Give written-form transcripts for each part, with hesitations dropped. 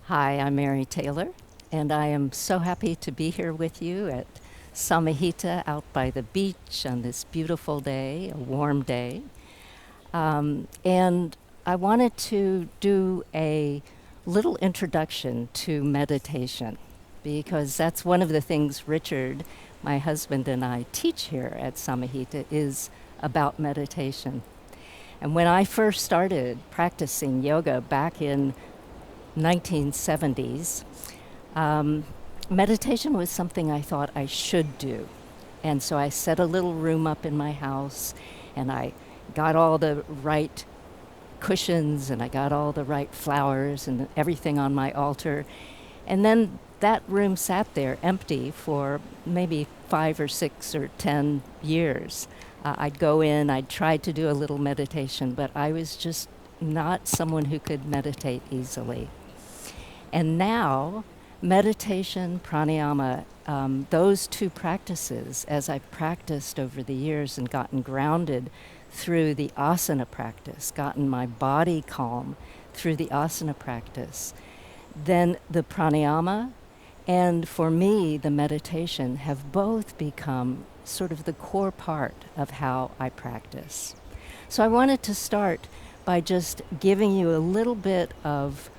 Hi, I'm Mary Taylor, and I am so happy to be here with you at Samahita out by the beach on this beautiful day, a warm day. And I wanted to do a little introduction to meditation because that's one of the things Richard, my husband, and I teach here at Samahita is about meditation. And when I first started practicing yoga back in 1970s, meditation was something I thought I should do. And so I set a little room up in my house and I got all the right cushions and I got all the right flowers and everything on my altar. And then that room sat there empty for maybe 5 or 6 or 10 years. I'd go in, I'd try to do a little meditation, but I was just not someone who could meditate easily. And now, meditation, pranayama, those two practices, as I've practiced over the years and gotten grounded through the asana practice, gotten my body calm through the asana practice, then the pranayama and for me, the meditation have both become sort of the core part of how I practice. So I wanted to start by just giving you a little bit of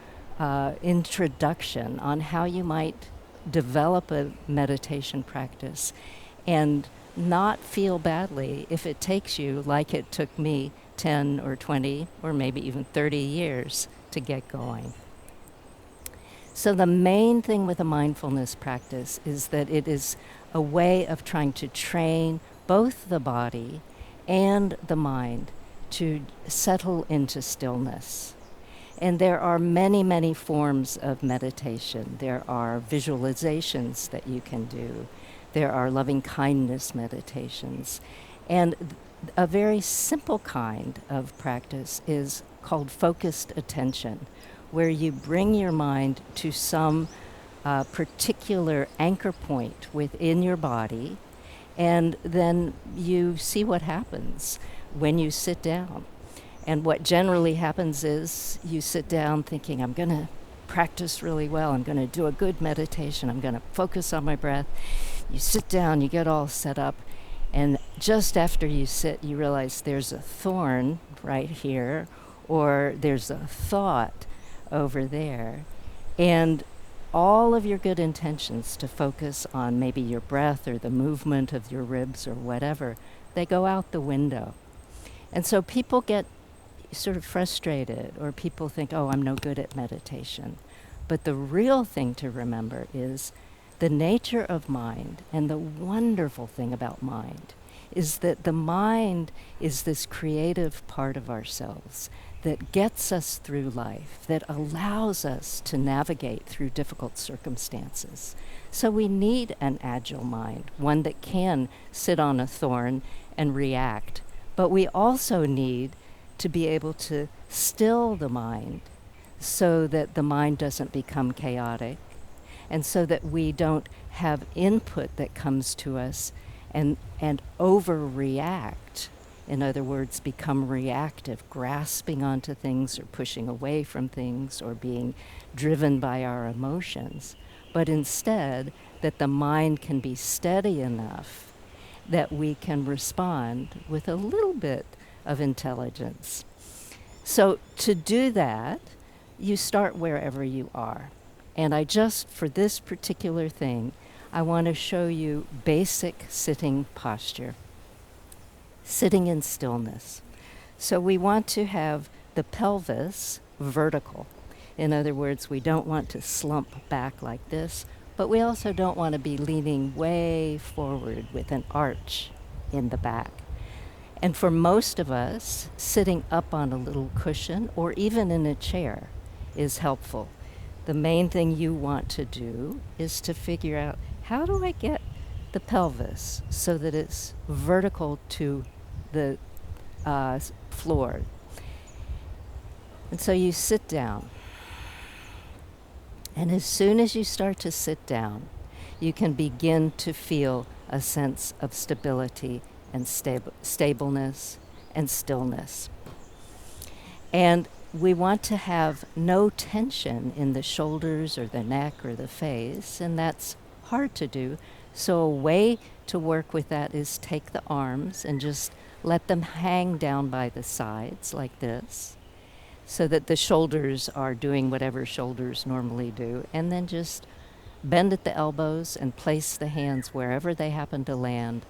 introduction on how you might develop a meditation practice and not feel badly if it takes you, like it took me, 10 or 20 or maybe even 30 years to get going. So the main thing with a mindfulness practice is that it is a way of trying to train both the body and the mind to settle into stillness. And there are many, many forms of meditation. There are visualizations that you can do. There are loving kindness meditations. And a very simple kind of practice is called focused attention, where you bring your mind to some particular anchor point within your body, and then you see what happens when you sit down. And what generally happens is you sit down thinking, I'm going to practice really well. I'm going to do a good meditation. I'm going to focus on my breath. You sit down, you get all set up. And just after you sit, you realize there's a thorn right here, or there's a thought over there. And all of your good intentions to focus on maybe your breath or the movement of your ribs or whatever, they go out the window. And so people get sort of frustrated, or people think, oh, I'm no good at meditation. But the real thing to remember is the nature of mind, and the wonderful thing about mind is that the mind is this creative part of ourselves that gets us through life, that allows us to navigate through difficult circumstances. So we need an agile mind, one that can sit on a thorn and react. But we also need to be able to still the mind so that the mind doesn't become chaotic, and so that we don't have input that comes to us and overreact. In other words, become reactive, grasping onto things or pushing away from things or being driven by our emotions. But instead, that the mind can be steady enough that we can respond with a little bit of intelligence. So to do that, you start wherever you are. And I just, for this particular thing, I want to show you basic sitting posture, sitting in stillness. So we want to have the pelvis vertical. In other words, we don't want to slump back like this, but we also don't want to be leaning way forward with an arch in the back. And for most of us, sitting up on a little cushion or even in a chair is helpful. The main thing you want to do is to figure out, how do I get the pelvis so that it's vertical to the floor? And so you sit down. And as soon as you start to sit down, you can begin to feel a sense of stability and stableness and stillness. And we want to have no tension in the shoulders or the neck or the face, and that's hard to do. So a way to work with that is take the arms and just let them hang down by the sides like this, so that the shoulders are doing whatever shoulders normally do, and then just bend at the elbows and place the hands wherever they happen to land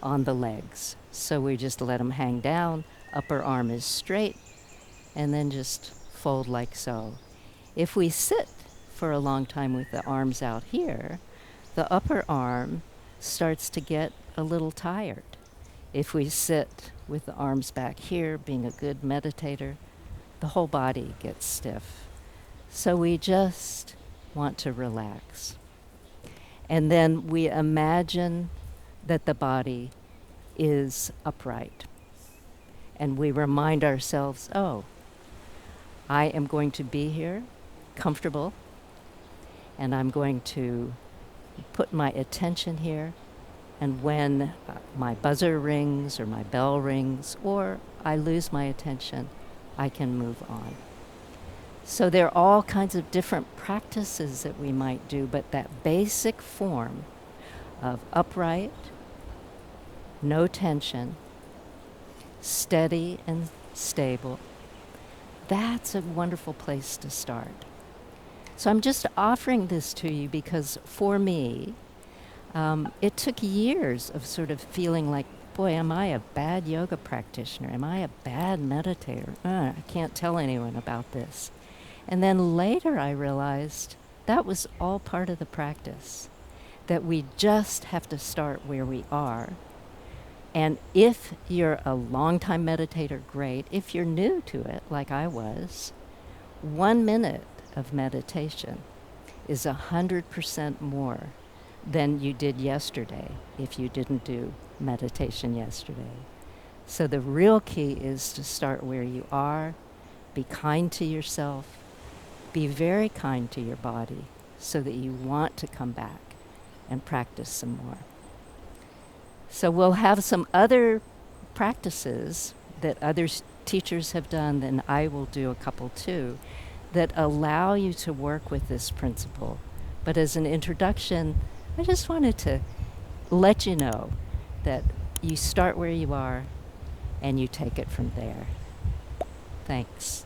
on the legs. So we just let them hang down, upper arm is straight, and then just fold like so. If we sit for a long time with the arms out here, the upper arm starts to get a little tired. If we sit with the arms back here, being a good meditator, the whole body gets stiff. So we just want to relax. And then we imagine that the body is upright. And we remind ourselves, oh, I am going to be here, comfortable, and I'm going to put my attention here, and when my buzzer rings or my bell rings or I lose my attention, I can move on. So there are all kinds of different practices that we might do, but that basic form of upright, no tension, steady and stable, that's a wonderful place to start. So I'm just offering this to you because for me, it took years of sort of feeling like, boy, am I a bad yoga practitioner? Am I a bad meditator? I can't tell anyone about this. And then later I realized that was all part of the practice, that we just have to start where we are. And if you're a long-time meditator, great. If you're new to it, like I was, 1 minute of meditation is 100% more than you did yesterday if you didn't do meditation yesterday. So the real key is to start where you are, be kind to yourself, be very kind to your body so that you want to come back and practice some more. So we'll have some other practices that other teachers have done, and I will do a couple too, that allow you to work with this principle. But as an introduction, I just wanted to let you know that you start where you are and you take it from there. Thanks.